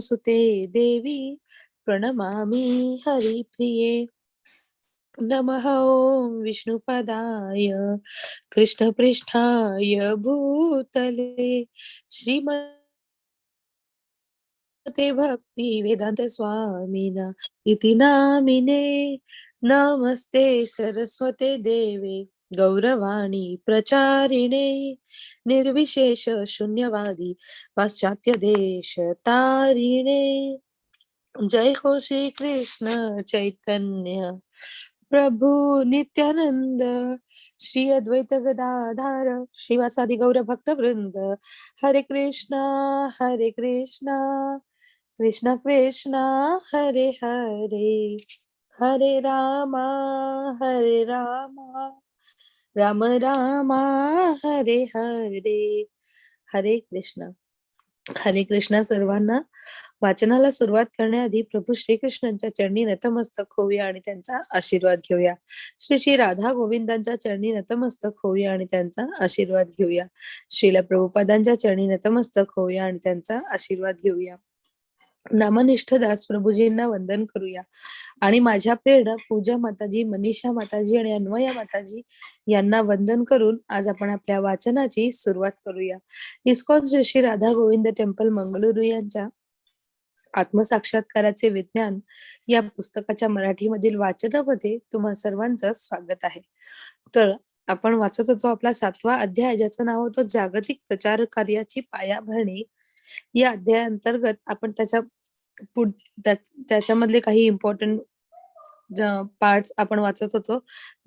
सुते देवी प्रणमामि हरिप्रिये। नमः ॐ विष्णुपदाय कृष्णपृष्ठाय भूतले श्रीमते भक्ति वेदांत स्वामिना इति नामिने। नमस्ते सरस्वते देवे गौरवाणी प्रचारिणे निर्विशेष शून्यवादी पाश्चात्य देश तारिणे। जय हो श्री कृष्ण चैतन्य प्रभु नित्यानंद श्री अद्वैत गदाधर श्रीवासादि गौर भक्त वृंद। हरे कृष्णा कृष्ण कृष्णा हरे हरे, हरे रामा राम रामा हरे हरे। हरे कृष्णा सर्वांना। वाचनाला सुरुवात करण्याआधी प्रभू श्रीकृष्णांच्या चरणी नतमस्तक होऊया आणि त्यांचा आशीर्वाद घेऊया. श्री श्री राधा गोविंदांच्या चरणी नतमस्तक होऊया आणि त्यांचा आशीर्वाद घेऊया. श्रील प्रभुपादांच्या चरणी नतमस्तक होऊया आणि त्यांचा आशीर्वाद घेऊया. नामनिष्ठ दास प्रभूजींना वंदन करूया आणि माझ्या प्रेरणा पूजा माताजी, मनीषा माताजी आणि अन्वया माताजी यांना वंदन करून आज आपण आपल्या वाचनाची सुरुवात करूया. इस्कॉन श्री श्री राधा गोविंद टेम्पल मंगळुरू यांच्या आत्मसाक्षात्काराचे विज्ञान या पुस्तकाच्या मराठीमधील वाचनामध्ये तुम्हा सर्वांचं स्वागत आहे. तर आपण वाचत होतो आपला 7वा अध्याय, ज्याचं नाव होतं जागतिक प्रचार कार्याची पायाभरणी. या अध्यायाअंतर्गत आपण त्याच्यामधले काही इम्पॉर्टंट पार्ट्स आपण वाचत होतो,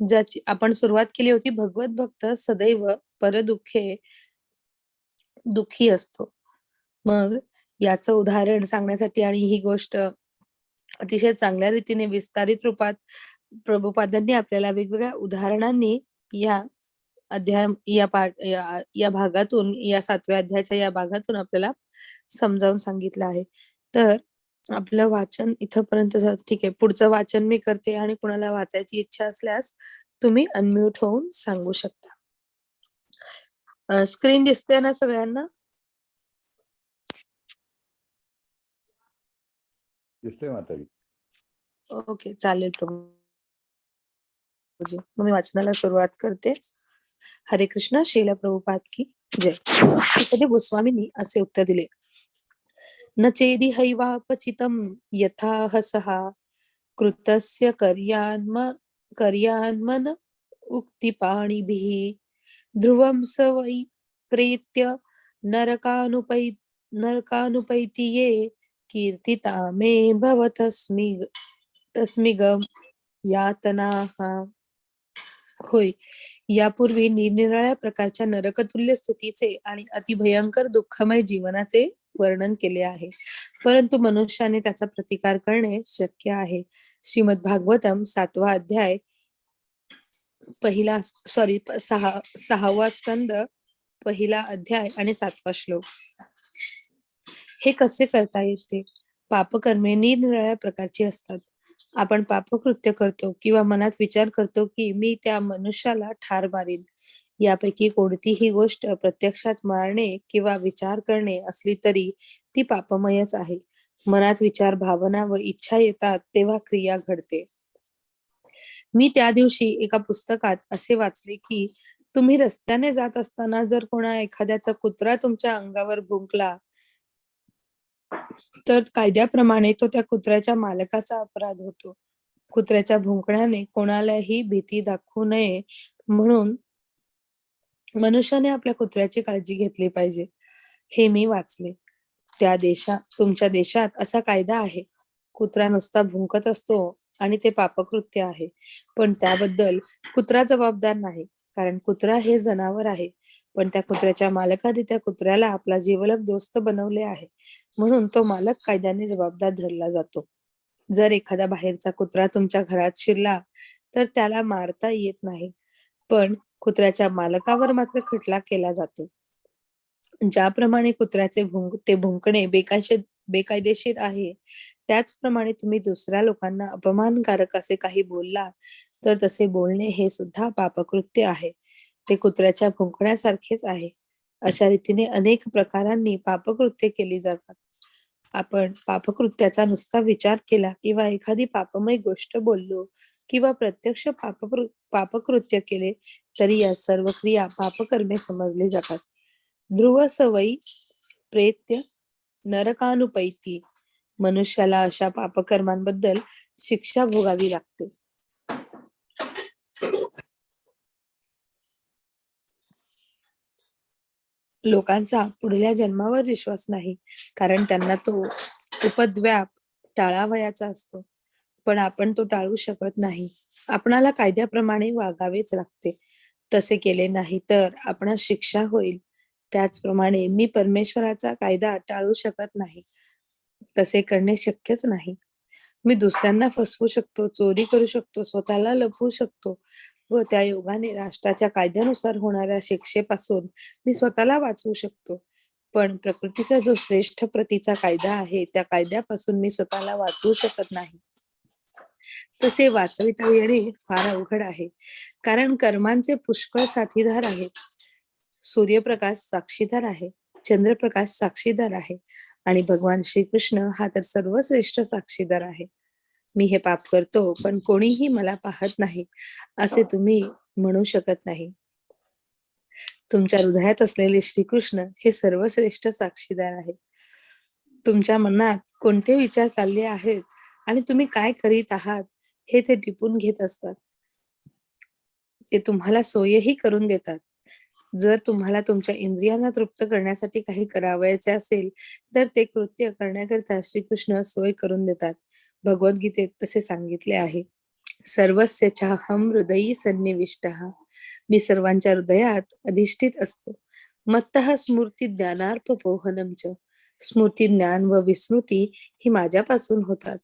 ज्याची आपण सुरुवात केली होती. भगवत भक्त सदैव दुःखी असतो. मग याचं उदाहरण सांगण्यासाठी आणि ही गोष्ट अतिशय चांगल्या रीतीने विस्तारित रूपात प्रभुपादांनी आपल्याला वेगवेगळ्या उदाहरणांनी या भागातून, या 7व्या अध्यायाच्या या भागातून आपल्याला समजावून सांगितलं आहे. तर आपलं वाचन इथपर्यंत झालं. ठीक आहे, पुढचं वाचन मी करते आणि कुणाला वाचायची इच्छा असल्यास तुम्ही अनम्यूट होऊन सांगू शकता. स्क्रीन दिसते ना सगळ्यांना? दिसतोय माताजी. ओके, चालेल प्रभूजी. मग मी वाचनाला सुरुवात करते. हरे कृष्ण. श्रील प्रभुपाद की जय. कधी गोस्वामींनी असे उत्तर दिले, न चेदि हैवापचितं यथा हसहा कृतस्य कर्यान्मन उक्तिपाणिभिः ध्रुवं स वै प्रेत्य नरकानुपैति ये कीर्तिता मे भवतस्मिगं यातनाः. होय, यापूर्वी निरनिराळ्या प्रकारच्या नरकतुल्य स्थितीचे आणि अतिभयंकर दुःखमय जीवनाचे वर्णन केले आहे, परंतु मनुष्याने त्याचा प्रतिकार करणे शक्य आहे. श्रीमद भागवतम 7वा अध्याय 6वा स्कंद 1 अध्याय आणि 7वा श्लोक. हे कसे करता येते? पापकर्मे निरनिराळ्या प्रकारची असतात. आपण पापकृत्य करतो किंवा मनात विचार करतो की मी त्या मनुष्याला ठार मारीन. यापैकी कोणतीही गोष्ट प्रत्यक्षात मारणे किंवा विचार करणे असली तरी ती पापमयच आहे. मनात विचार, भावना व इच्छा येतात तेव्हा क्रिया घडते. मी त्या दिवशी एका पुस्तकात असे वाचले की तुम्ही रस्त्याने जात असताना जर एखाद्याचा कुत्रा तुमच्या अंगावर भुंकला तर कायद्याप्रमाणे तो त्या कुत्र्याच्या मालकाचा अपराध होतो. कुत्र्याच्या भुंकण्याने कोणालाही भीती दाखवू नये म्हणून मनुष्याने आपल्या कुत्र्याची काळजी घेतली पाहिजे. हे मी वाचले. तुमच्या देशात असा कायदा आहे. कुत्रा नुसता भुंकत असतो आणि ते पापकृत्य आहे, पण त्याबद्दल कुत्रा जबाबदार नाही, कारण कुत्रा हे जनावर आहे. पण त्या कुत्र्याच्या मालकाने त्या कुत्र्याला आपला जिवलग दोस्त बनवले आहे, म्हणून तो मालक कायद्याने जबाबदार धरला जातो. जर एखादा बाहेरचा कुत्रा तुमच्या घरात शिरला तर त्याला मारता येत नाही, पण कुत्र्याच्या मालकावर मात्र खटला केला जातो. ज्याप्रमाणे कुत्र्याचे भुंकणे बेकायदेशीर आहे, त्याचप्रमाणे तुम्ही दुसऱ्या लोकांना अपमानकारक असे काही बोलला तर तसे बोलणे हे सुद्धा पापकृत्य आहे. ते कुत्र्याच्या भुंकण्यासारखेच आहे. अशा रीतीने अनेक प्रकारांनी पापकृत्ये केली जातात. आपण पापकृत्याचा नुसता विचार केला किंवा एखादी पापमय गोष्ट बोललो किंवा प्रत्यक्ष पापकृत्य केले तरी या सर्व क्रिया पापकर्मे समजली जातात. ध्रुव सवयी प्रेत्य नरकानुपैती मनुष्याला अशा पापकर्मांबद्दल शिक्षा भोगावी लागते. लोकांचा पुढल्या जन्मावर विश्वास नाही, कारण त्यांना तो उपद्व्याप टाळावयाचा असतो. पण आपण तो टाळू शकत नाही. आपणाला कायद्याप्रमाणे वागावेच लागते. तसे केले नाही तर आपणास शिक्षा होईल. त्याचप्रमाणे मी परमेश्वराचा कायदा टाळू शकत नाही. तसे करणे शक्यच नाही. मी दुसऱ्यांना फसवू शकतो, चोरी करू शकतो, स्वतःला लपवू शकतो व त्या योगाने राष्ट्राच्या कायद्यानुसार होणाऱ्या शिक्षेपासून मी स्वतःला वाचवू शकतो. पण प्रकृतीचा जो श्रेष्ठ प्रतीचा कायदा आहे, त्या कायद्यापासून मी स्वतःला वाचवू शकत नाही. तसे वाचविता येणे फार अवघड आहे, कारण कर्मांचे पुष्कळ साथीदार आहेत. सूर्यप्रकाश साक्षीदार आहे, चंद्रप्रकाश साक्षीदार आहे आणि भगवान श्रीकृष्ण हा तर सर्वश्रेष्ठ साक्षीदार आहे. मी हे पाप करतो पण कोणीही मला पाहत नाही असे तुम्ही म्हणू शकत नाही. तुमच्या हृदयात असलेले श्रीकृष्ण हे सर्वश्रेष्ठ साक्षीदार आहेत. तुमच्या मनात कोणते विचार चालले आहेत आणि तुम्ही काय करीत आहात हे ते टिपून घेत असतात. ते तुम्हाला सोयही करून देतात. जर तुम्हाला तुमच्या इंद्रियांना तृप्त करण्यासाठी काही करावयाचे असेल तर ते कृत्य करण्याकरिता श्रीकृष्ण सोय करून देतात. भगवद्गीतेत तसे सांगितले आहे. सर्वस्य चाहम हृदयी सन्निविष्टः. मी सर्वांच्या हृदयात अधिष्ठित असतो. मत्तः स्मृती ज्ञानार्पपोहनम च. स्मृती ज्ञान व विस्मृती ही माझ्यापासून होतात.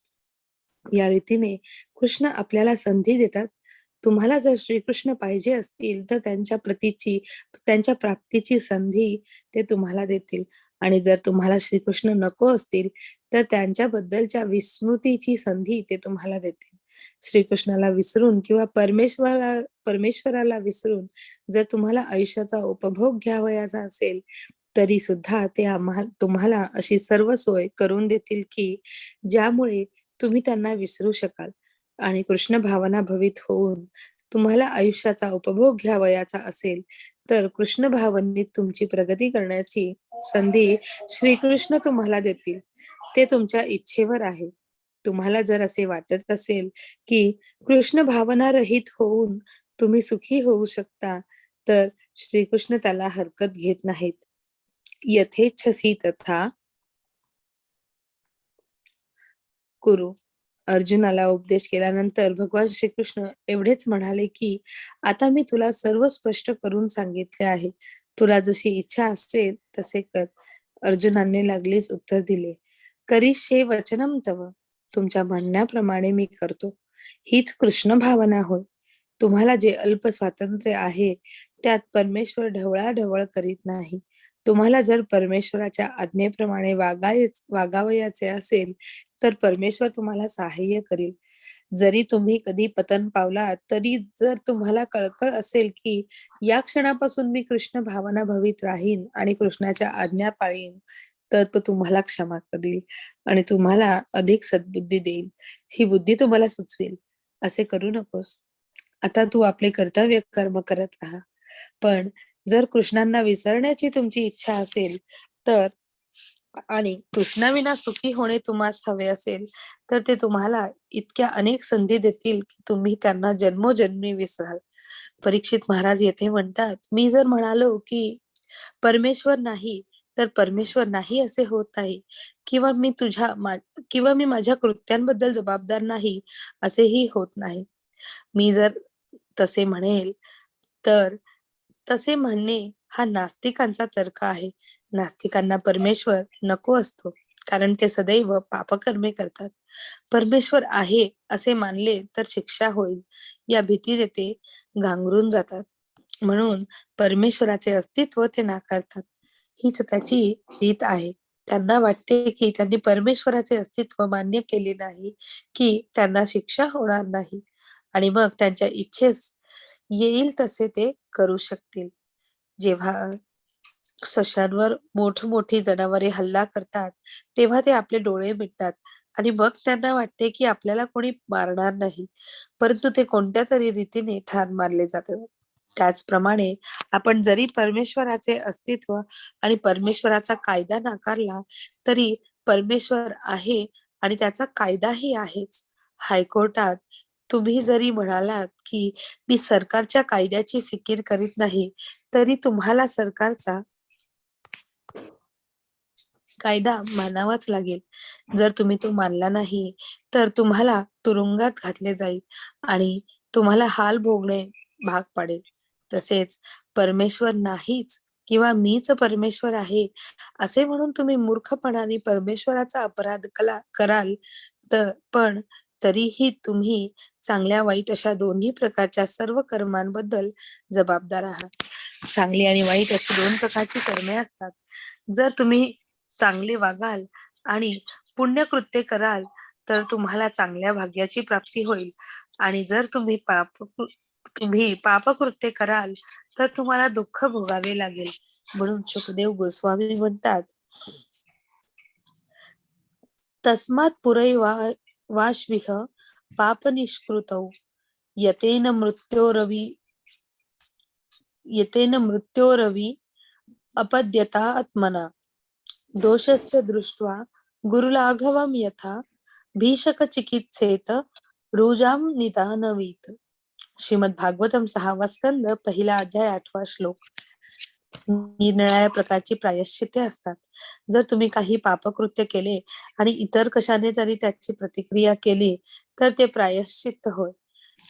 या रीतीने कृष्ण आपल्याला संधी देतात. तुम्हाला जर श्रीकृष्ण पाहिजे असतील तर त्यांच्या प्राप्तीची संधी ते तुम्हाला देतील, आणि जर तुम्हाला श्रीकृष्ण नको असतील तर त्यांच्याबद्दलच्या विस्मृतीची संधी ते तुम्हाला देतील. श्रीकृष्णाला विसरून किंवा परमेश्वराला विसरून जर तुम्हाला आयुष्याचा उपभोग घ्यावयाचा असेल तरी सुद्धा ते तुम्हाला अशी सर्व सोय करून देतील की ज्यामुळे तुम्ही त्यांना विसरू शकाल आणि कृष्ण भावना भवित होऊन तुम्हाला आयुष्याचा उपभोग घ्यावयाचा असेल तर कृष्ण भावनेत तुमची प्रगती करण्याची संधी श्रीकृष्ण तुम्हाला देतील. ते तुमच्या इच्छेवर आहे. तुम्हाला जर असे वाटत असेल की कृष्ण भावना रहित होऊन तुम्ही सुखी होऊ शकता तर श्रीकृष्ण त्याला हरकत घेत नाहीत. यथेच्छसी तथा कुरु. अर्जुनाला उपदेश केल्यानंतर भगवान श्रीकृष्ण एवढेच म्हणाले की आता मी तुला सर्व स्पष्ट करून सांगितले आहे. तुला जशी इच्छा असेल तसे कर. अर्जुनाने लागलीच उत्तर दिले, करिष्ये वचनम तव. तुमच्या म्हणण्याप्रमाणे मी करतो. हीच कृष्ण भावना होय. तुम्हाला जे अल्प स्वातंत्र्य आहे त्यात परमेश्वर ढवळाढवळ करीत नाही. तुम्हाला जर परमेश्वराच्या आज्ञेप्रमाणे वागावयाचे असेल तर परमेश्वर तुम्हाला सहाय्य करील. जरी तुम्ही कधी पतन पावलात तरी जर तुम्हाला कळकळ असेल की या क्षणापासून मी कृष्ण भावना भवित राहीन आणि कृष्णाच्या आज्ञा पाळीन तर तो तुम्हाला क्षमा करील आणि तुम्हाला अधिक सद्बुद्धी देईल. ही बुद्धी तुम्हाला सुचवेल. असे करू नकोस. आता तू आपले कर्तव्य कर्म करत राहा. पण जर कृष्णांना विसरण्याची तुमची इच्छा असेल तर आणि कृष्णाविना सुखी होणे तुम्हास हवे असेल तर ते तुम्हाला इतक्या अनेक संधी देतील की तुम्ही त्यांना जन्मोजन्मी विसराल. परीक्षित महाराज येथे म्हणतात, मी जर म्हणालो की परमेश्वर नाही तर परमेश्वर नाही असे होत नाही, किंवा मी माझ्या कृत्यांबद्दल जबाबदार नाही असेही होत नाही. मी जर तसे म्हणेल तर तसे म्हणणे हा नास्तिकांचा तर्क आहे. नास्तिकांना परमेश्वर नको असतो, कारण ते सदैव पापकर्मे करतात. परमेश्वर आहे असे मानले तर शिक्षा होईल या भीतीने ते गांगरून जातात. म्हणून परमेश्वराचे अस्तित्व ते नाकारतात. हीच त्याची रीत आहे. त्यांना वाटते की त्यांनी परमेश्वराचे अस्तित्व मान्य केले नाही की त्यांना शिक्षा होणार नाही आणि मग त्यांच्या इच्छेस येईल तसे ते करू शकतील. जेव्हा सशांवर मोठमोठी जनावरे हल्ला करतात, तेव्हा ते आपले डोळे मिटतात आणि मग त्यांना वाटते की आपल्याला कोणी मारणार नाही, परंतु ते कोणत्यातरी रीतीने ठार मारले जातात. त्याचप्रमाणे आपण जरी परमेश्वराचे अस्तित्व आणि परमेश्वराचा कायदा नाकारला, तरी परमेश्वर आहे आणि त्याचा कायदाही आहेच. हायकोर्टात तुम्ही जरी म्हणालात की मी सरकारच्या कायद्याची फिकीर करीत नाही, तरी तुम्हाला सरकारचा कायदा मानावाच लागेल. जर तुम्ही तो मानला नाही, तर तुम्हाला तुरुंगात घातले जाईल आणि तुम्हाला हाल भोगणे भाग पडेल. तसेच परमेश्वर नाहीच किंवा मीच परमेश्वर आहे, असे म्हणून तुम्ही मूर्खपणाने परमेश्वराचा अपराध कराल, पण तरीही तुम्ही चांगल्या वाईट अशा दोन्ही प्रकारच्या सर्व कर्मांबद्दल जबाबदार आहात. चांगली आणि वाईट अशी 2 प्रकारची कर्मे असतात. जर तुम्ही चांगले वागाल आणि पुण्यकृत्ये कराल, तर तुम्हाला चांगल्या भाग्याची प्राप्ती होईल आणि जर तुम्ही पापकृत्ये कराल, तर तुम्हाला दुःख भोगावे लागेल. म्हणून शुकदेव गोस्वामी म्हणतात, "तस्मात् पुरैवा वाश्विह पापनिष्कृतौ यतेन मृत्योरवि यतेन मृत्योरवि अपद्यता आत्मना." दोषस्य दृष्ट्वा गुरुलाघवं यथा भीषकचिकित्सेत रुजां निदानवीत. श्रीमद भागवतम 6वा स्कंद, पहिला अध्याय, 8वा श्लोक. निरनिराळ्या प्रकारची प्रायश्चित्ते असतात. जर तुम्ही काही पापकृत्य केले आणि इतर कशाने तरी त्याची प्रतिक्रिया केली, तर ते प्रायश्चित्त होय.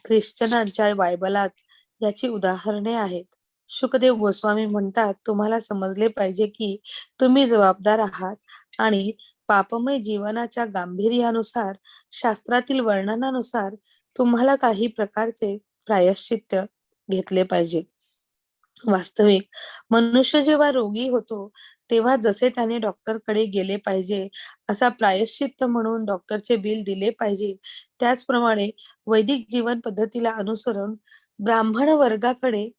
ख्रिश्चनांच्या बायबलात याची उदाहरणे आहेत. शुकदेव गोस्वामी म्हणतात, तुम्हाला समजले पाहिजे की तुम्ही जबाबदार आहात आणि पापमय जीवनाच्या गांभीर्यानुसार, शास्त्रातील वर्णनानुसार तुम्हाला काही प्रकारचे प्रायश्चित्त घेतले पाहिजे. वास्तविक मनुष्य जेव्हा रोगी होतो, तेव्हा जसे त्याने डॉक्टरकडे गेले पाहिजे, असा प्रायश्चित्त म्हणून डॉक्टरचे बिल दिले पाहिजे, त्याचप्रमाणे वैदिक जीवन पद्धतीला अनुसरून ब्राह्मण वर्गाकडे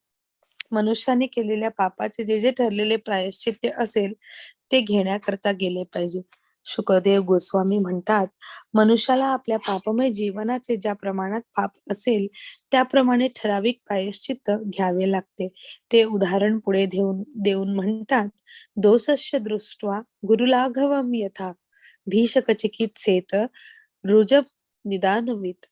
मनुष्याने केलेल्या पापाचे जे जे ठरलेले प्रायश्चित्त असेल, ते घेण्याकरता गेले पाहिजे. शुकदेव गोस्वामी म्हणतात, मनुष्याला आपल्या पापमय जीवनाचे ज्या प्रमाणात पाप असेल, त्याप्रमाणे ठराविक प्रायश्चित्त घ्यावे लागते. ते उदाहरण पुढे देऊन म्हणतात, दोषस्य दृष्ट्वा गुरुलाघवं यथा भीषक चिकित्सेत रुजब निदानवीत.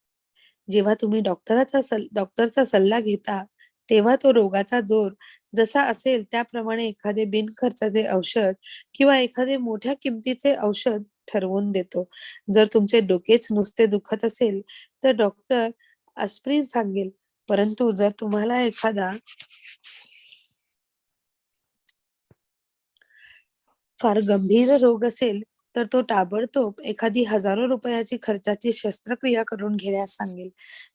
जेव्हा तुम्ही डॉक्टरचा सल्ला घेता, तेव्हा तो रोगाचा जोर जसा असेल त्याप्रमाणे एखादे बिनखर्चाचे औषध किंवा एखादे मोठ्या किमतीचे औषध ठरवून देतो. जर तुमचे डोकेच नुसते दुखत असेल, तर डॉक्टर आस्प्रिन सांगेल. परंतु जर तुम्हाला एखादा फार गंभीर रोग असेल, तर तो ताबडतोब एखादी हजारो रुपयाची खर्चाची शस्त्रक्रिया करून घेण्यास सांगेल.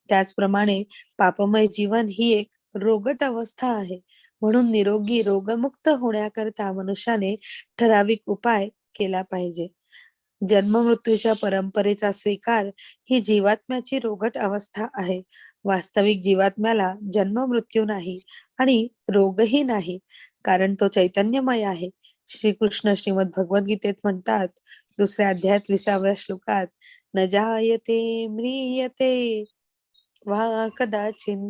त्याचप्रमाणे पापमय जीवन ही एक रोगट अवस्था आहे. म्हणून निरोगी रोगमुक्त होण्याकरता मनुष्याने ठराविक उपाय केला पाहिजे. जन्म-मृत्यूच्या परंपरेचा स्वीकार ही जीवात्म्याची रोगट अवस्था आहे. वास्तविक जीवात्म्याला जन्म-मृत्यू नाही आणि रोगही नाही, कारण तो चैतन्यमय आहे. श्रीकृष्ण श्रीमद भगवद्गीतेत म्हणतात, 2ऱ्या अध्यायात 20व्या श्लोकात, "न जायते म्रियते वा कदाचिन."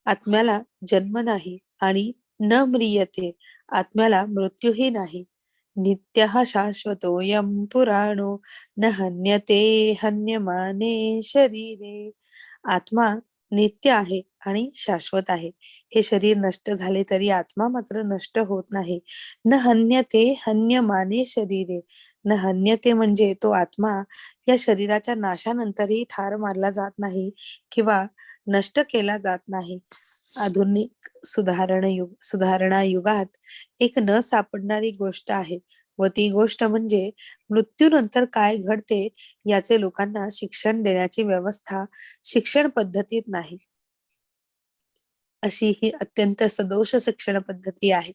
आत्म्याला जन्म नाही आणि न म्रियते, आत्म्याला मृत्यूही नाही. नित्यः शाश्वतोऽयं पुराणो न हन्यते हन्यमाने शरीरे. आत्मा नित्य आहे आणि शाश्वत आहे. हे शरीर नष्ट झाले तरी आत्मा मात्र नष्ट होत नाही. न हन्यते हन्यमाने शरीरे. न हन्यते म्हणजे तो आत्मा या शरीराच्या नाशानंतरही ठार मारला जात नाही किंवा नष्ट केला जात नाही. आधुनिक सुधारणा युगात एक न सापडणारी गोष्ट आहे व ती गोष्ट म्हणजे मृत्यूनंतर काय घडते याचे लोकांना शिक्षण देण्याची व्यवस्था शिक्षण पद्धतीत नाही. अशी ही अत्यंत सदोष शिक्षण पद्धती आहे.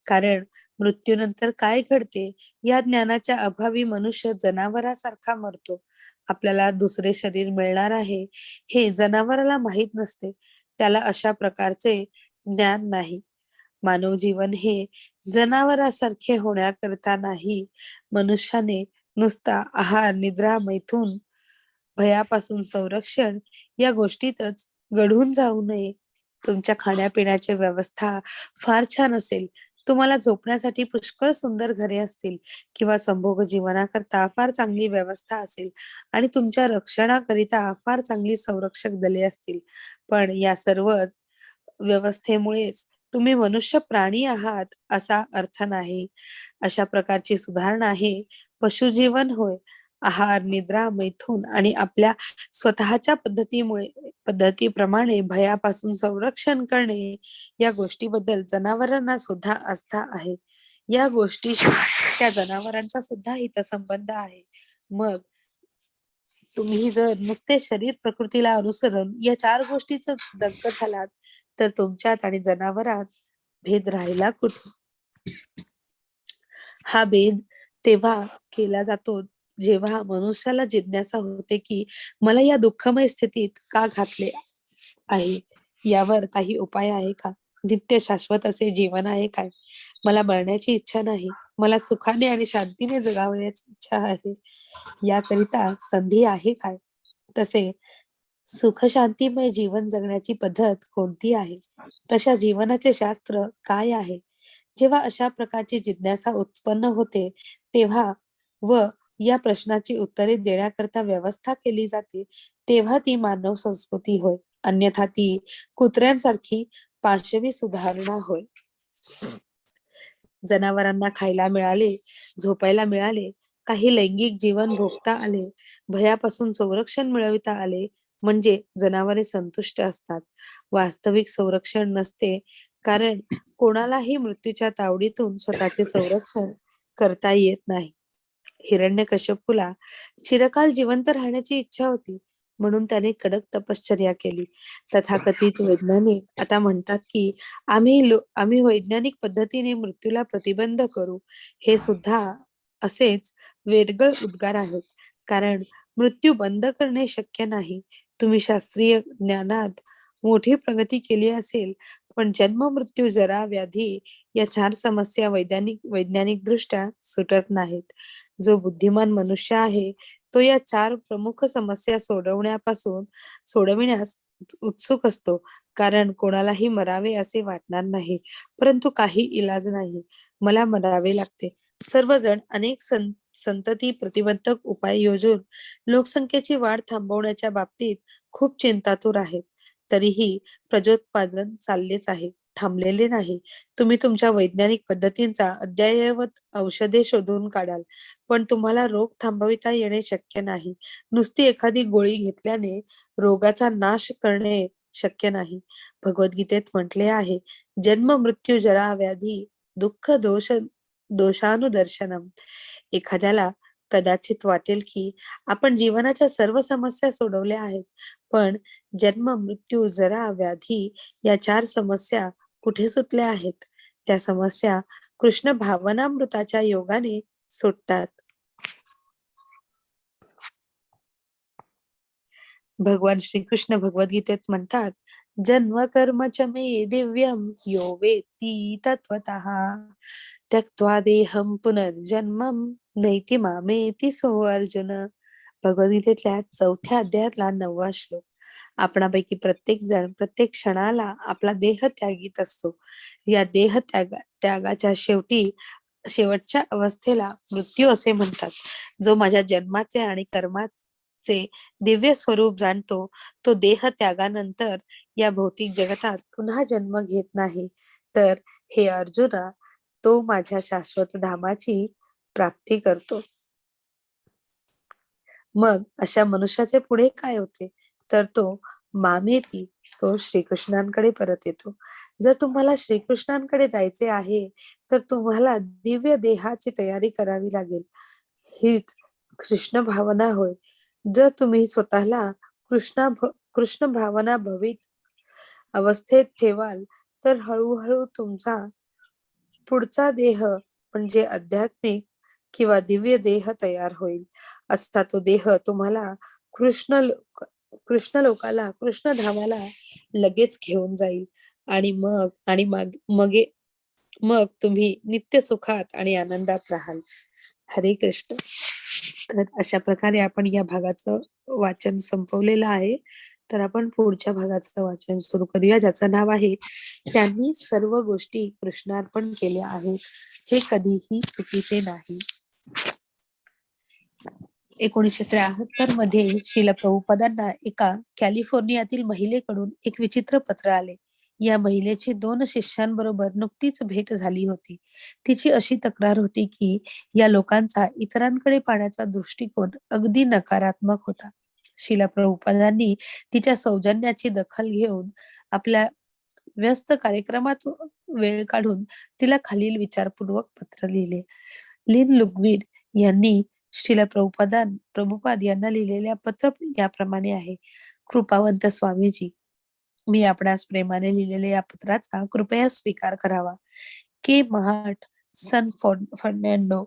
कारण मृत्यूनंतर काय घडते या ज्ञानाच्या अभावी मनुष्य जनावरासारखा मरतो. आपल्याला दुसरे शरीर मिळणार आहे हे जनावराला माहीत नसते. त्याला अशा प्रकारचे ज्ञान नाही. मानव जीवन हे जनावरासारखे होण्याकरता नाही. मनुष्याने नुसता आहार, निद्रा, मैथून, भयापासून संरक्षण या गोष्टीतच गढून जाऊ नये. तुमच्या खाण्यापिण्याची व्यवस्था फार छान असेल, तुम्हाला झोपण्यासाठी पुष्कळ सुंदर घरे असतील किंवा संभोग जीवनाकरता फार चांगली व्यवस्था असेल आणि तुमच्या रक्षणाकरिता फार चांगली संरक्षक दले असतील, पण या सर्व व्यवस्थेमुळेच तुम्ही मनुष्य प्राणी आहात असा अर्थ नाही. अशा प्रकारची सुधारणा हे पशुजीवन होय. आहार, निद्रा, मैथून आणि आपल्या स्वतःच्या पद्धतीप्रमाणे भयापासून संरक्षण करणे या गोष्टीबद्दल जनावरांना सुद्धा आस्था आहे. या गोष्टीशी त्या जनावरांचा सुद्धा हितसंबंध आहे. मग तुम्ही जर नुसते शरीर प्रकृतीला अनुसरून या 4 गोष्टीच दग्ग झालात, तर तुमच्यात आणि जनावरात भेद राहिला कुठे? हा भेद तेव्हा केला जातो जेव्हा मनुष्याला जिज्ञासा होते की मला या दुःखमय स्थितीत का घातले आहे? यावर काही उपाय आहे का? नित्य शाश्वत असे जीवन आहे काय? मला मरण्याची इच्छा नाही. मला सुखाने आणि शांतीने जगावयाची इच्छा आहे. याकरिता संधी आहे काय? तसे सुख शांतिमय जीवन जगण्याची पद्धत कोणती आहे? तशा जीवनाचे शास्त्र काय आहे? जेव्हा अशा प्रकारची जिज्ञासा उत्पन्न होते, तेव्हा व या प्रश्नाची उत्तरे देण्याकरता व्यवस्था केली जाते, तेव्हा ती मानव संस्कृती होय. अन्यथा ती कुत्र्यांसारखी पाशवी सुधारणा होय. जनावरांना खायला मिळाले, झोपायला मिळाले, काही लैंगिक जीवन भोगता आले, भयापासून संरक्षण मिळविता आले, म्हणजे जनावरे संतुष्ट असतात. वास्तविक संरक्षण नसते, कारण कोणालाही मृत्यूच्या तावडीतून स्वतःचे संरक्षण करता येत नाही. हिरण्यकश्यपूला चिरकाल जिवंत राहण्याची इच्छा होती, म्हणून त्याने कडक तपश्चर्या केली. तथाकथित वैज्ञानिक आता म्हणतात की आम्ही वैज्ञानिक पद्धतीने मृत्यूला प्रतिबंध करू. हे सुद्धा असेच वेडगळ उद्गार आहेत, कारण मृत्यू बंद करणे शक्य नाही. तुम्ही शास्त्रीय ज्ञानात मोठी प्रगती केली असेल, पण जन्म, मृत्यू, जरा, व्याधी या 4 समस्या वैज्ञानिक दृष्ट्या सुटत नाहीत. जो बुद्धिमान मनुष्य आहे, तो या 4 प्रमुख समस्या सोडविण्यास उत्सुक असतो, कारण कोणालाही मरावे असे वाटणार नाही. परंतु काही इलाज नाही. मला मरावे लागते. सर्वजण अनेक संतती प्रतिबंधक उपाय योजून लोकसंख्येची वाढ थांबवण्याच्या बाबतीत खूप चिंतातुर आहेत. तरीही प्रजोत्पादन चाललेच आहे, थांबलेले नाही. तुम्ही तुमच्या वैज्ञानिक पद्धतींचा अद्ययावत औषधे शोधून काढाल, पण तुम्हाला रोग थांबविता येणे शक्य नाही. नुसती एखादी गोळी घेतल्याने रोगाचा नाश करणे शक्य नाही. भगवद्गीतेत म्हटले आहे, जन्म, मृत्यू, जरा, व्याधी, दुःख, दोषानुदर्शनम. एखाद्याला कदाचित वाटेल की आपण जीवनाच्या सर्व समस्या सोडवल्या आहेत, पण जन्म, मृत्यू, जरा, व्याधी या 4 समस्या कुठे सुटल्या आहेत? त्या समस्या कृष्ण भावनामृताच्या योगाने सुटतात. भगवान श्रीकृष्ण भगवद्गीतेत म्हणतात, जन्म कर्म च मे दिव्यम यो वेत्ती तत्वतः त्यक्त्वा देहम पुनर्जन्मम नैति मामेति सो अर्जुन. भगवद्गीतेतल्या 4थ्या अध्यायातला 9वा श्लोक. आपणापैकी प्रत्येक जण प्रत्येक क्षणाला आपला देह त्यागीत असतो. या त्यागाच्या शेवटच्या अवस्थेला मृत्यू असे म्हणतात. जो माझ्या जन्माचे आणि कर्माचे दिव्य स्वरूप जाणतो, तो देह त्यागानंतर या भौतिक जगतात पुन्हा जन्म घेत नाही. तर हे अर्जुना, तो माझ्या शाश्वत धामाची प्राप्ती करतो. मग अशा मनुष्याचे पुढे काय होते? तर तो मामेती, तो श्रीकृष्णांकडे परत येतो. जर तुम्हाला श्रीकृष्णांकडे जायचे आहे, तर तुम्हाला दिव्य देहाची तयारी करावी लागेल. हीच कृष्ण भावना होय. जर तुम्ही स्वतःला कृष्ण भावना भवित अवस्थेत ठेवाल, तर हळूहळू तुमचा पुढचा देह म्हणजे आध्यात्मिक किंवा दिव्य देह तयार होईल. असा तो देह तुम्हाला कृष्ण लोकाला, कृष्ण धामाला लगेच घेऊन जाईल. आणि मग मग तुम्ही नित्य सुखात आणि आनंदात राहाल. हरे कृष्ण. तर अशा प्रकारे आपण या भागाचं वाचन संपवलेलं आहे. तर आपण पुढच्या भागाचं वाचन सुरू करूया, ज्याचं नाव आहे त्यांनी सर्व गोष्टी कृष्णार्पण केल्या आहेत, हे कधीही चुकीचे नाही. 1973 मध्ये श्रील प्रभुपादांना एका कॅलिफोर्नियातील महिलेकडून एक विचित्र पत्र आले. या महिलेची 2 शिष्यांबरोबर नुकतीच भेट झाली होती. तिची अशी तक्रार होती की या लोकांचा इतरांकडे पाहण्याचा दृष्टिकोन अगदी नकारात्मक होता. श्रील प्रभुपादांनी तिच्या सौजन्याची दखल घेऊन आपल्या व्यस्त कार्यक्रमात वेळ काढून तिला खालील विचारपूर्वक पत्र लिहिले. लिन लुग्विड यांनी श्रील प्रभुपाद यांना लिहिलेल्या पत्र याप्रमाणे आहे. कृपावंत स्वामीजी, मी आपणास प्रेमाने लिहिलेल्या या पत्राचा कृपया स्वीकार करावा. के महाट, सन फर्नांडो.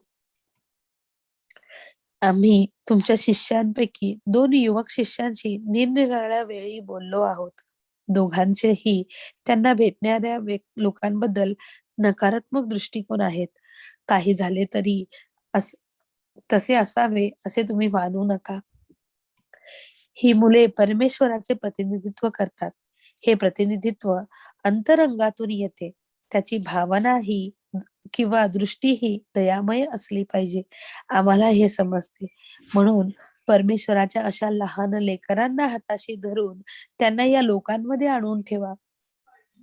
आम्ही तुमच्या शिष्यांपैकी 2 युवक शिष्यांशी निरनिराळ्या वेळी बोललो आहोत. दोघांचेही त्यांना भेटणाऱ्या लोकांबद्दल नकारात्मक दृष्टिकोन आहेत. काही झाले तरी तसे असावे असे तुम्ही मानू नका. ही मुले परमेश्वराचे प्रतिनिधित्व करतात. हे प्रतिनिधित्व अंतरंगातून येते. त्याची भावना ही किंवा दृष्टी ही दयामय असली पाहिजे. आम्हाला हे समजते. म्हणून परमेश्वराच्या अशा लहान लेकरांना हाताशी धरून त्यांना या लोकांमध्ये आणून ठेवा.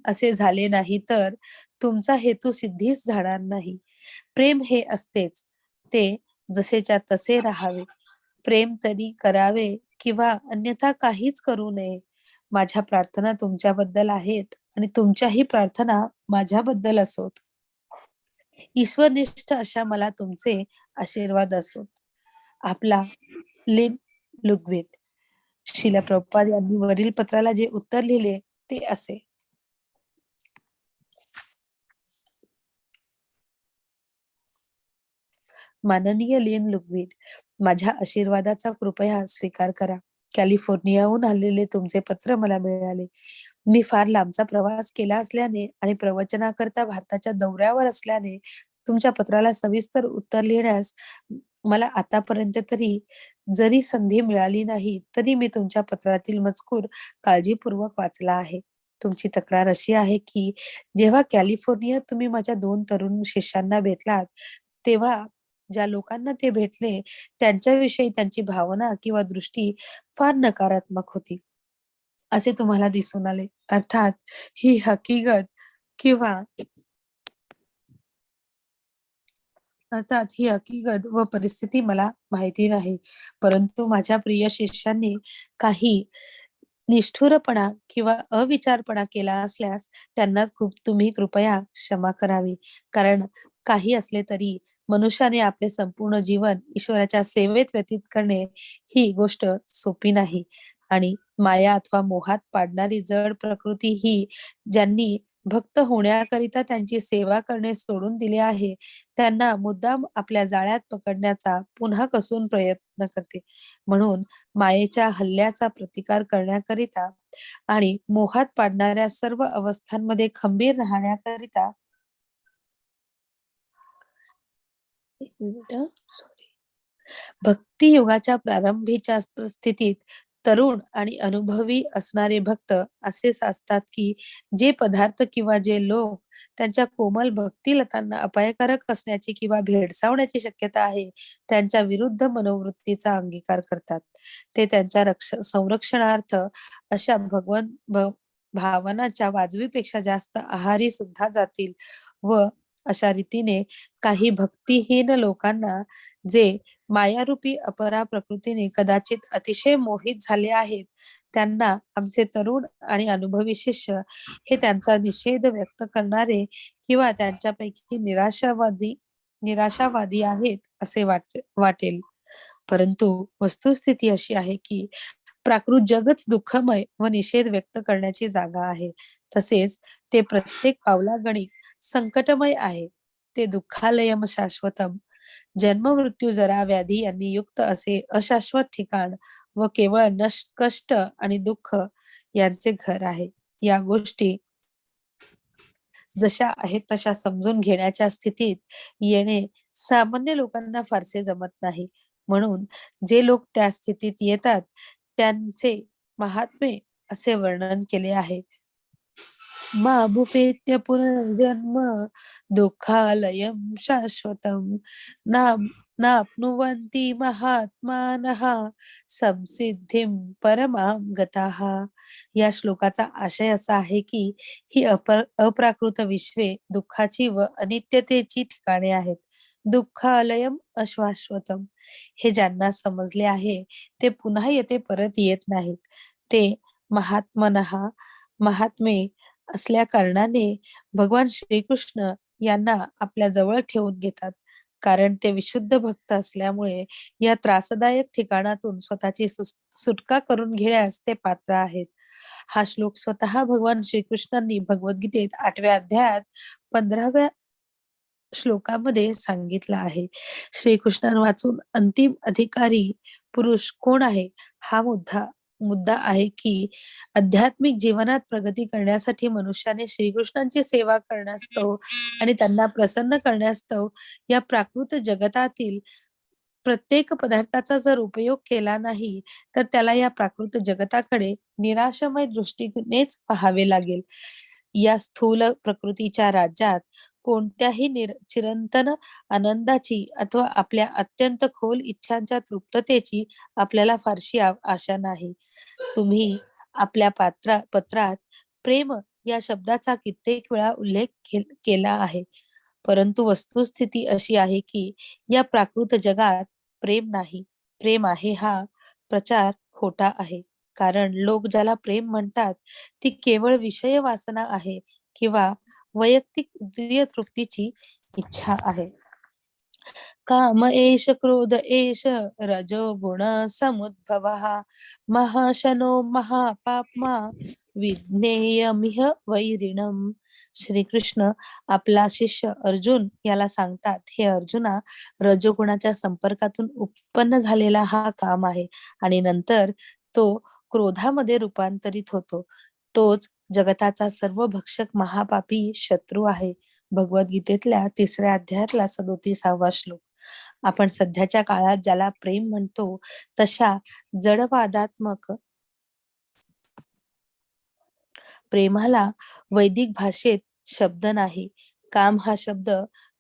असे झाले नाही तर तुमचा हेतू सिद्धीस जाणार नाही. प्रेम हे असतेच, ते जसेच्या तसे राहावे. प्रेम तरी करावे किंवा अन्यथा काहीच करू नये. माझ्या प्रार्थना तुमच्याबद्दल आहेत आणि तुमच्याही प्रार्थना माझ्याबद्दल असोत. ईश्वरनिष्ठ अशा मला तुमचे आशीर्वाद असोत. आपला लिन लुग्विड. श्रील प्रभुपाद यांनी वरील पत्राला जे उत्तर लिहिले ते असे. माननीय लिन लुग्विड, माझ्या आशीर्वादाचा कृपया स्वीकार करा. कॅलिफोर्नियाहून आलेले तुमचे पत्र मला मिळाले. मी फार लांबचा प्रवास केला असल्याने आणि प्रवचनाकरता भारताच्या दौऱ्यावर असल्याने तुमच्या पत्राला सविस्तर उत्तर लिहिण्यास मला आतापर्यंत तरी जरी संधी मिळाली नाही, तरी मी तुमच्या पत्रातील मजकूर काळजीपूर्वक वाचला आहे. तुमची तक्रार अशी आहे की जेव्हा कॅलिफोर्नियात तुम्ही माझ्या 2 तरुण शिष्यांना भेटलात, तेव्हा ज्या लोकांना ते भेटले त्यांच्याविषयी त्यांची भावना किंवा दृष्टी फार नकारात्मक होती, असे तुम्हाला दिसून आले. अर्थात ही हकीकत किंवा ही हकीकत व परिस्थिती मला माहिती नाही. परंतु माझ्या प्रिय शिष्यांनी काही निष्ठुरपणा किंवा अविचारपणा केला असल्यास त्यांना तुम्ही कृपया क्षमा करावी. कारण काही असले तरी मनुष्याने आपले संपूर्ण जीवन ईश्वराच्या सेवेत व्यतीत करणे ही गोष्ट सोपी नाही. आणि माया अथवा मोहात पाडणारी जड प्रकृती ही ज्यांनी भक्त होण्याकरिता त्यांची सेवा करणे सोडून दिले आहे, त्यांना मुद्दाम आपल्या जाळ्यात पकडण्याचा पुन्हा कसून प्रयत्न करते. म्हणून मायेच्या हल्ल्याचा प्रतिकार करण्याकरिता आणि मोहात पाडणाऱ्या सर्व अवस्थांमध्ये खंबीर राहण्याकरिता भक्ती युगाच्या प्रारंभीच्या स्थितीत तरुण आणि अनुभवी असणारे भक्त असे साचतात की जे पदार्थ किंवा जे लोक त्यांच्या कोमल भक्तिलतांना अपायकारक असण्याची किंवा भेडसावण्याची शक्यता आहे, त्यांच्या विरुद्ध मनोवृत्तीचा अंगीकार करतात. ते त्यांच्या संरक्षणार्थ अशा भावनाच्या वाजवीपेक्षा जास्त आहारी सुद्धा जातील व अशा रीतीने काही भक्तिहीन लोकांना जे मायारूपी अपरा प्रकृतीने कदाचित अतिशय मोहित झाले आहेत, त्यांना आमचे तरुण आणि अनुभवी शिष्य हे त्यांचा निषेध व्यक्त करणारे किंवा त्यांच्यापैकी निराशावादी आहेत असे वाटेल. परंतु वस्तुस्थिती अशी आहे की प्राकृत जगच दुःखमय व निषेध व्यक्त करण्याची जागा आहे. तसेच ते प्रत्येक पावलागणिक संकटमय आहे. ते दुःखालयम शाश्वतम, जन्म मृत्यू जरा व्याधी यांनी युक्त असे अशाश्वत ठिकाण व केवळ कष्ट आणि दुःख यांचे घर आहे. या गोष्टी जशा आहेत तशा समजून घेण्याच्या स्थितीत येणे सामान्य लोकांना फारसे जमत नाही. म्हणून जे लोक त्या स्थितीत येतात त्यांचे महात्मे असे वर्णन केले आहे. माभूपेत्य पुनर्जन्म दुःखालयं शाश्वतं नाम नाप्नुवन्ति महात्मानः संसिद्धिं परमां गताः. या श्लोकाचा आशय असा आहे की ही अप्राकृत विश्वे दुःखाची व अनित्यतेची ठिकाणे आहेत. दुःखालयम अशाश्वतम, हे ज्यांना समजले आहे ते पुन्हा येथे परत येत नाहीत. ते महात्मनः महात्मे असल्या कारणाने भगवान श्रीकृष्ण यांना आपल्या जवळ ठेवून घेतात. कारण ते विशुद्ध भक्त असल्यामुळे या त्रासदायक ठिकाणातून स्वतःची सुटका करून घेण्यास ते पात्र आहेत. हा श्लोक स्वतः भगवान श्रीकृष्णांनी भगवद्गीतेत 8व्या अध्यायात 15व्या श्लोकामध्ये सांगितलं आहे. श्रीकृष्ण वाचून अंतिम अधिकारी पुरुष कोण आहे, हा मुद्दा मुद्दा आहे की आध्यात्मिक जीवनात प्रगती करण्यासाठी मनुष्याने श्रीकृष्णांची सेवा करण्यास्तव आणि त्यांना प्रसन्न करण्यास्तव या प्राकृत जगतातील प्रत्येक पदार्थाचा जर उपयोग केला नाही तर त्याला या प्राकृत जगताकडे निराशामय दृष्टीनेच पाहावे लागेल. या स्थूल प्रकृतीच्या राज्यात कोणत्याही चिरंतन आनंदाची अथवा आपल्या अत्यंत खोल इच्छांच्या तृप्ततेची आपल्याला फारशी आशा नाही. तुम्ही आपल्या पत्रात प्रेम या शब्दाचा कित्येक वेळा उल्लेख केला आहे. परंतु वस्तुस्थिती अशी आहे की या प्राकृत जगात प्रेम नाही. प्रेम आहे हा प्रचार खोटा आहे. कारण लोक ज्याला प्रेम म्हणतात ती केवळ विषय वासना आहे किंवा वैयक्तिक इंद्रिय तृप्तीची इच्छा आहे. काम एष क्रोध एष रजो गुण समुद्भवः महाशनो महापाप्मा विज्ञेयमिह वैरिणम. श्रीकृष्ण आपला शिष्य अर्जुन याला सांगतात, हे अर्जुना, रजोगुणाच्या संपर्कातून उत्पन्न झालेला हा काम आहे आणि नंतर तो क्रोधामध्ये रूपांतरित होतो. तोच जगताचा सर्व भक्षक महापापी शत्रू आहे. भगवद्गीतेतल्या 3ऱ्या अध्यायातला 37वा श्लोक. आपण सध्याच्या काळात ज्याला प्रेम म्हणतो तशा जडवादात्मक प्रेमाला वैदिक भाषेत शब्द नाही. काम हा शब्द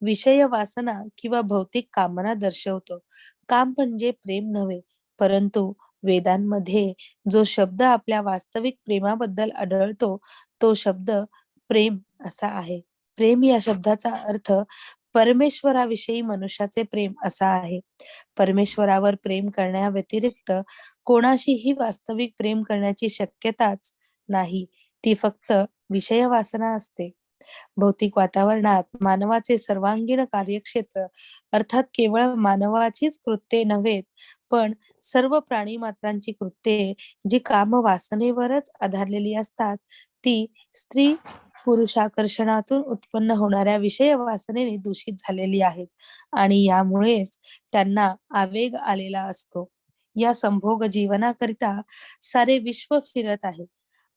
विषय वासना किंवा भौतिक कामना दर्शवतो. काम म्हणजे प्रेम नव्हे, परंतु वेदांमध्ये जो शब्द आपल्या वास्तविक प्रेमाबद्दल आढळतो तो शब्द प्रेम असा आहे. प्रेम या शब्दाचा अर्थ परमेश्वराविषयी मनुष्याचे प्रेम असा आहे. परमेश्वरावर प्रेम करण्याव्यतिरिक्त कोणाशीही वास्तविक प्रेम करण्याची शक्यताच नाही. ती फक्त विषय वासना असते. भौतिक वातावरणात मानवाचे सर्वांगीण कार्यक्षेत्र अर्थात केवळ मानवाचीच कृत्ये नव्हेत, पण सर्व प्राणी मात्रांची कृत्ये जी काम वासनेवरच आधारलेली असतात, ती स्त्री पुरुषाकर्षणातून उत्पन्न होणाऱ्या विषय वासनेने दूषित झालेली आहेत आणि यामुळेच त्यांना आवेग आलेला असतो. या संभोग जीवनाकरिता सारे विश्व फिरत आहे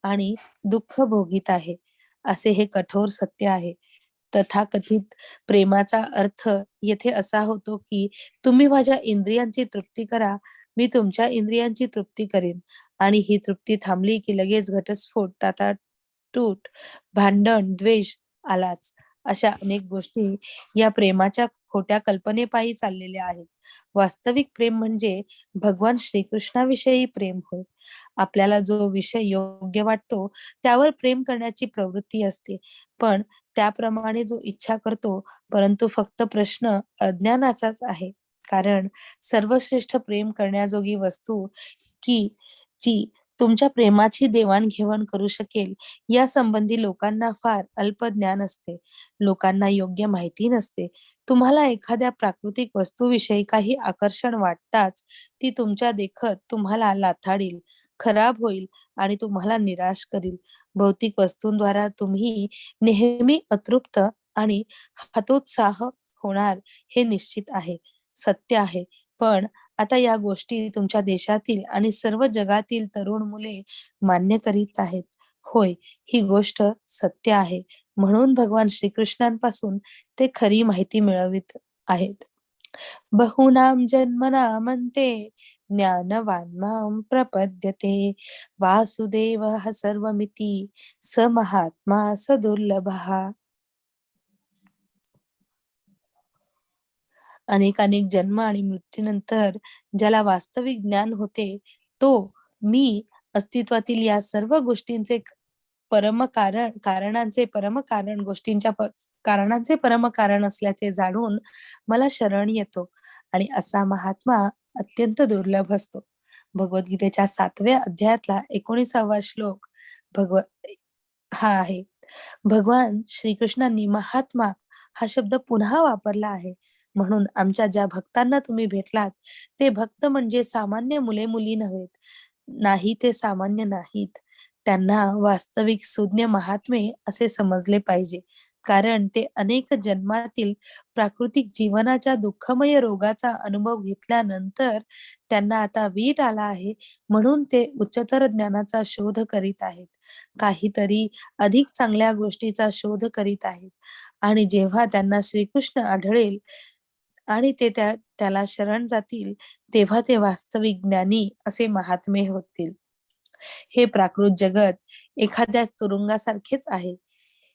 आणि दुःख भोगीत आहे, असे हे कठोर सत्य आहे. तथाकथित प्रेमाचा अर्थ येथे असा होतो की तुम्ही माझ्या इंद्रियांची तृप्ती करा, मी तुमच्या इंद्रियांची तृप्ती करीन आणि ही तृप्ती थांबली की लगेच घटस्फोट, ताटातूट, भांडण, द्वेष आलाच. अशा अनेक गोष्टी या प्रेमाच्या खोट्या कल्पनेपायी चाललेल्या आहेत. वास्तविक प्रेम म्हणजे भगवान श्रीकृष्णाविषयी प्रेम होय. आपल्याला जो विषय योग्य वाटतो त्यावर प्रेम करण्याची प्रवृत्ती असते, पण त्याप्रमाणे जो इच्छा करतो, परंतु फक्त प्रश्न अज्ञानाचाच आहे. कारण सर्वश्रेष्ठ प्रेम करण्याजोगी वस्तू की जी तुमच्या प्रेमाची देवाणघेवाण करू शकेल या संबंधी लोकांना फार अल्प ज्ञान असते. लोकांना योग्य माहिती नसते. तुम्हाला एखाद्या प्राकृतिक वस्तूविषयी काही आकर्षण वाटताच ती तुमच्या देखत तुम्हाला लाथाडील, खराब होईल आणि तुम्हाला निराश करील. भौतिक वस्तूंद्वारा तुम्ही नेहमी अतृप्त आणि हतोत्साह होणार हे निश्चित आहे, सत्य आहे. पण आता या गोष्टी तुमच्या देशातील आणि सर्व जगातील तरुण मुले मान्य करीत आहेत. होय, ही गोष्ट सत्य आहे. म्हणून भगवान श्रीकृष्णांपासून ते खरी माहिती मिळवित आहेत. बहूनां जन्मनामन्ते ज्ञानवान् मां प्रपद्यते वासुदेवः सर्वमिति स महात्मा स दुर्लभः. अनेकानेक जन्म आणि मृत्यूनंतर ज्याला वास्तविक ज्ञान होते, तो मी अस्तित्वातील या सर्व गोष्टींचे कारणांचे परमकारण गोष्टींच्या कारणांचे परमकारण असल्याचे जाणून मला शरण येतो आणि असा महात्मा अत्यंत दुर्लभ असतो. भगवद्गीतेच्या 7व्या अध्यायातला 19वा श्लोक भगव हा आहे. भगवान श्रीकृष्णांनी महात्मा हा शब्द पुन्हा वापरला आहे. म्हणून आमच्या ज्या भक्तांना तुम्ही भेटलात, ते भक्त म्हणजे सामान्य मुले-मुली नव्हेत. नाही, ते सामान्य नाहीत. त्यांना वास्तविक सुज्ञ महात्मे असे समजले पाहिजे. कारण ते अनेक जन्मातील प्राकृतिक जीवनाच्या दुःखमय रोगाचा अनुभव घेतल्यानंतर त्यांना आता वीट आला आहे, म्हणून ते उच्चतर ज्ञानाचा शोध करीत आहेत. काहीतरी अधिक चांगल्या गोष्टीचा शोध करीत आहेत आणि जेव्हा त्यांना श्रीकृष्ण आढळेल आणि ते त्याला शरण जातील, तेव्हा ते वास्तविक ज्ञानी असे महात्मे होतील. हे प्राकृत जगत एखाद्या तुरुंगासारखेच आहे.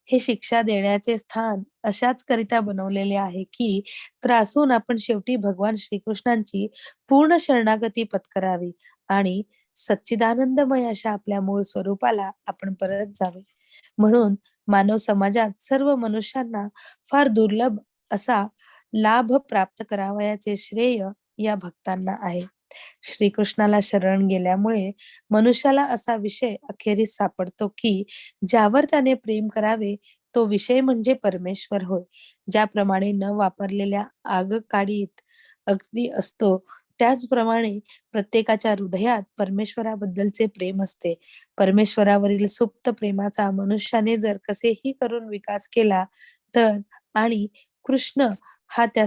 हे शिक्षा देण्याचे स्थान अशाच करिता बनवलेले आहे की त्रासून आपण शेवटी भगवान श्रीकृष्णांची पूर्ण शरणागती पत्करावी आणि सच्चिदानंदमय अशा आपल्या मूळ स्वरूपाला आपण परत जावे. म्हणून मानव समाजात सर्व मनुष्यांना फार दुर्लभ असा लाभ प्राप्त करावयाचे श्रेय या भक्तांना आहे. श्रीकृष्णाला शरण गेल्यामुळे मनुष्याला असा विषय अखेरीस सापडतो की ज्यावर त्याने प्रेम करावे तो विषय म्हणजे परमेश्वर होय. ज्याप्रमाणे न वापरलेल्या आगकाडीत अग्नी असतो, त्याचप्रमाणे प्रत्येकाच्या हृदयात परमेश्वराबद्दलचे प्रेम असते. परमेश्वरावरील सुप्त प्रेमाचा मनुष्याने जर कसेही करून विकास केला तर आणि कृष्ण हा त्याचा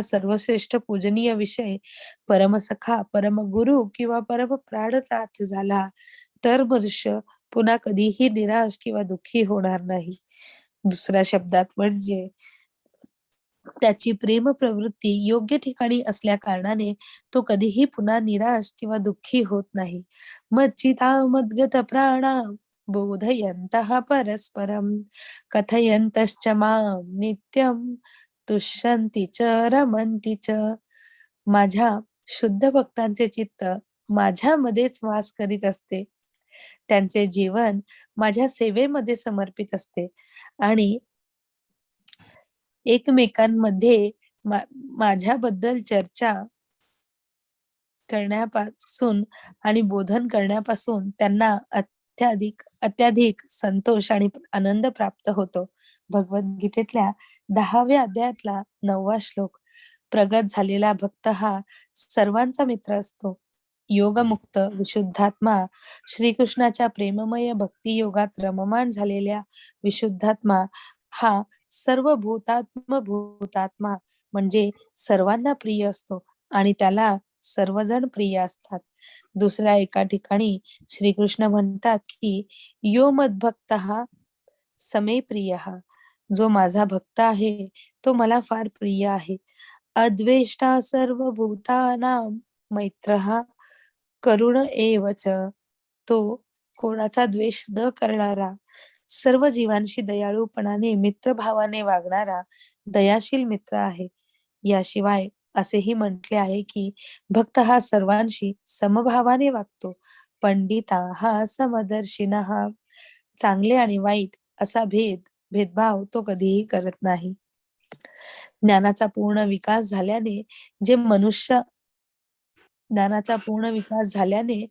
सर्वश्रेष्ठ पूजनीय विषय परमसखा, परमगुरु किंवा परम प्राणनाथ झाला, तर मनुष्य पुन्हा कधीही निराश किंवा दुःखी होणार नाही. दुसऱ्या शब्दात म्हणजे त्याची प्रेम प्रवृत्ती योग्य ठिकाणी असल्या कारणाने तो कधीही पुन्हा निराश किंवा दुःखी होत नाही. मच्चिता मद्गत प्राणा बोधयन्तः परस्परं कथयन्तश्च मां नित्यं तुष्यन्ति च रमन्ति च. माझ्या शुद्ध भक्तांचे चित्त माझ्यामध्येच वास करीत असते. त्यांचे जीवन माझ्या सेवेमध्ये समर्पित असते आणि एकमेकांमध्ये माझ्याबद्दल चर्चा करण्यापासून आणि बोधन करण्यापासून त्यांना अत्याधिक संतोष आणि आनंद प्राप्त होतो. भगवद्गीतेतल्या 10व्या अध्यायातला 9वा श्लोक. प्रगत झालेला भक्त हा सर्वांचा मित्र असतो. योगमुक्त विशुद्धात्मा, श्रीकृष्णाच्या प्रेममय भक्ती योगात रममाण झालेल्या विशुद्धात्मा हा सर्व भूतात्मा म्हणजे सर्वांना प्रिय असतो आणि त्याला सर्वजण प्रिय असतात. दुसऱ्या एका ठिकाणी श्रीकृष्ण म्हणतात की यो मद्भक्त समे प्रिय, जो माझा भक्त आहे तो मला फार प्रिय आहे. अद्वेष्टा सर्वभूतानां मैत्रः करुण एव च, तो कोणाचा द्वेष न करणारा, सर्व जीवांशी दयाळूपणाने मित्रभावाने वागणारा दयाशील मित्र आहे. याशिवाय असेही म्हटले आहे की भक्त हा सर्वांशी समभावाने वागतो. पंडिता हा समदर्शिनः, चांगले आणि वाईट असा भेदभाव तो कधीही करत नाही. ज्ञानाचा पूर्ण विकास झाल्याने जे मनुष्य ज्ञानाचा पूर्ण विकास झाल्याने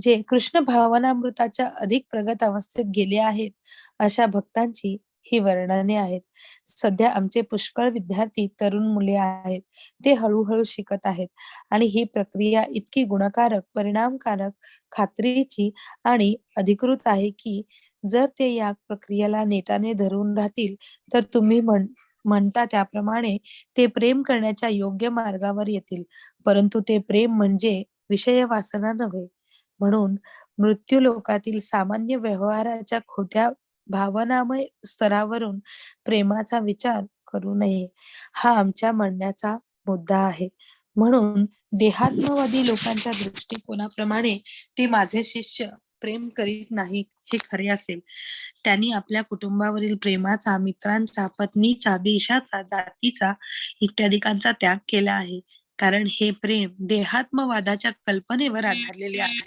जे कृष्ण भावनामृताच्या अधिक प्रगत अवस्थेत गेले आहेत, अशा भक्तांची ही वर्णने आहेत. सध्या आमचे पुष्कळ विद्यार्थी तरुण मुले आहेत. ते हळूहळू शिकत आहेत आणि ही प्रक्रिया इतकी गुणकारक, परिणामकारक, खात्रीची आणि अधिकृत आहे की जर ते या प्रक्रियेला नेटाने धरून राहतील तर तुम्ही म्हणता त्याप्रमाणे ते प्रेम करण्याच्या योग्य मार्गावर येतील. परंतु ते प्रेम म्हणजे विषय वासना नव्हे. म्हणून मृत्यू लोकातील सामान्य व्यवहाराच्या खोट्या भावनामय स्तरावरून प्रेमाचा विचार करू नये, हा आमच्या म्हणण्याचा मुद्दा आहे. म्हणून देहात्मवादी लोकांच्या दृष्टिकोनाप्रमाणे ते माझे शिष्य प्रेम करीत नाहीत हे खरे असेल. त्यांनी आपल्या कुटुंबावरील प्रेमाचा, मित्रांचा, पत्नीचा, देशाचा, जातीचा इत्यादिकांचा त्याग केला आहे. कारण हे प्रेम देहात्मवादाच्या कल्पनेवर आधारलेले आहे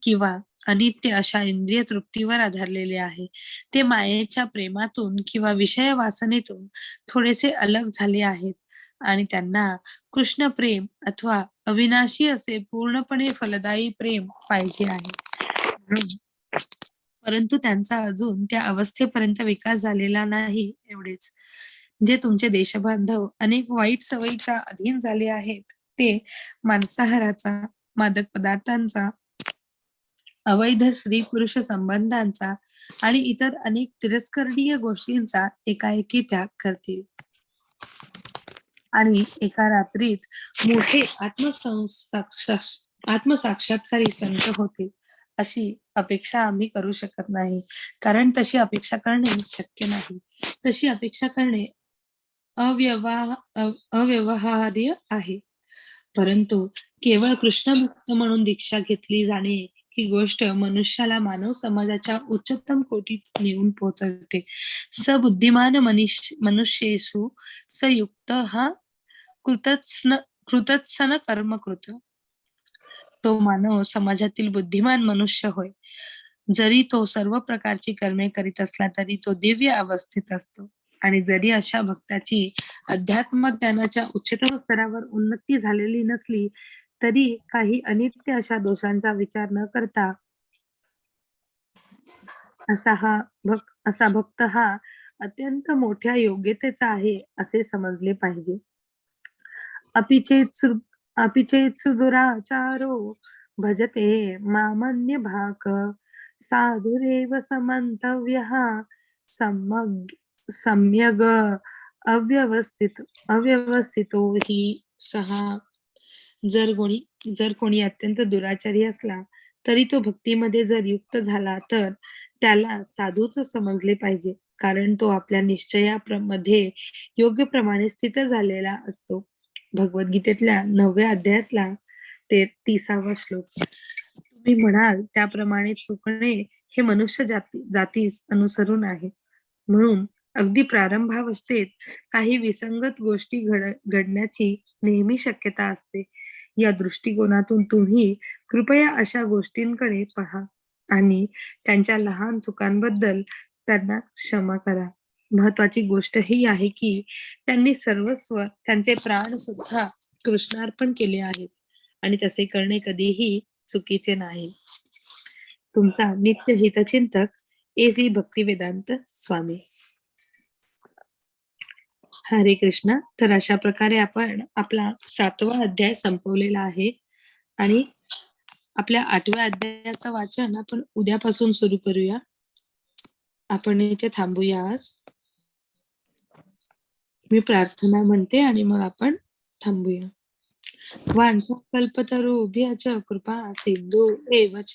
किंवा अनित्य अशा इंद्रिय तृप्तीवर आधारलेले आहे. ते मायेच्या प्रेमातून किंवा विषय वासनेतून थोडेसे अलग झाले आहेत आणि त्यांना कृष्ण प्रेम अथवा अविनाशी असे पूर्णपणे फलदायी प्रेम पाहिजे आहे. म्हणून परंतु त्यांचा अजून त्या अवस्थेपर्यंत विकास झालेला नाही एवढेच. जे तुमचे देशबांधव अनेक वाईट सवयीचा अधीन झाले आहेत, ते मांसाहाराचा, मादक पदार्थांचा, अवैध स्त्री पुरुष संबंधांचा आणि इतर अनेक तिरस्करणीय गोष्टींचा एकाएकी त्याग करतील आणि एका रात्रीत मोठे आत्मसाक्षात्कारी संत होतील अशी अपेक्षा आम्ही करू शकत नाही. कारण तशी अपेक्षा करणे शक्य नाही. तशी अपेक्षा करणे अव्यवहार्य आहे. परंतु केवळ कृष्ण भक्त म्हणून दीक्षा घेतली जाणे ही गोष्ट मनुष्याला मानव समाजाच्या उच्चतम कोटीत नेऊन पोहोचवते. सबुद्धिमान मनुष्येषु सयुक्त हा कृतत्सन कृतत्सन कर्मकृत. तो मानव समाजातील बुद्धिमान मनुष्य होय. जरी तो सर्व प्रकारची कर्मे करीत असला तरी तो दिव्य अवस्थेत असतो आणि जरी अशा भक्ताची अध्यात्म ज्ञानाच्या उच्चतम स्तरावर उन्नती झालेली नसली तरी काही अनित्य अशा दोषांचा विचार न करता असा भक्त हा अत्यंत मोठ्या योग्यतेचा आहे असे समजले पाहिजे. अपि चेत् सुदुराचारो भजते मामन्य भाक साधुरेव समंतव्यः सम्यग अव्यवस्थितो हि सहा. जर कोणी अत्यंत दुराचारी असला तरी तो भक्तीमध्ये जर युक्त झाला तर त्याला साधूच समजले पाहिजे, कारण तो आपल्या मध्ये योग्य प्रमाणे स्थित झालेला असतो. भगवद्गीतेतल्या 9व्या अध्यायातला 30वा श्लोक. तुम्ही म्हणाल त्याप्रमाणे चुकणे हे मनुष्य जातीस अनुसरून आहे. म्हणून अगदी प्रारंभावस्थेत काही विसंगत गोष्टी घडण्याची नेहमी शक्यता असते. या दृष्टिकोनातून तुम्ही कृपया अशा गोष्टींकडे पहा आणि त्यांच्या लहान चुकांबद्दल त्यांना क्षमा करा. महत्वाची गोष्ट ही आहे की त्यांनी सर्वस्व, त्यांचे प्राण सुद्धा कृष्णार्पण केले आहेत आणि तसे करणे कधीही चुकीचे नाही. तुमचा नित्य हितचिंतक A.C. भक्तिवेदांत स्वामी. हरे कृष्ण. तर अशा प्रकारे आपण आपला 7वा अध्याय संपवलेला आहे आणि आपल्या 8व्या अध्यायाचं वाचन आपण उद्यापासून सुरू करूया. आपण इथे थांबूया आज. मी प्रार्थना म्हणते आणि मग आपण थांबूया. वांछा कल्पतरुभ्यश्च कृपा सिंधु एव च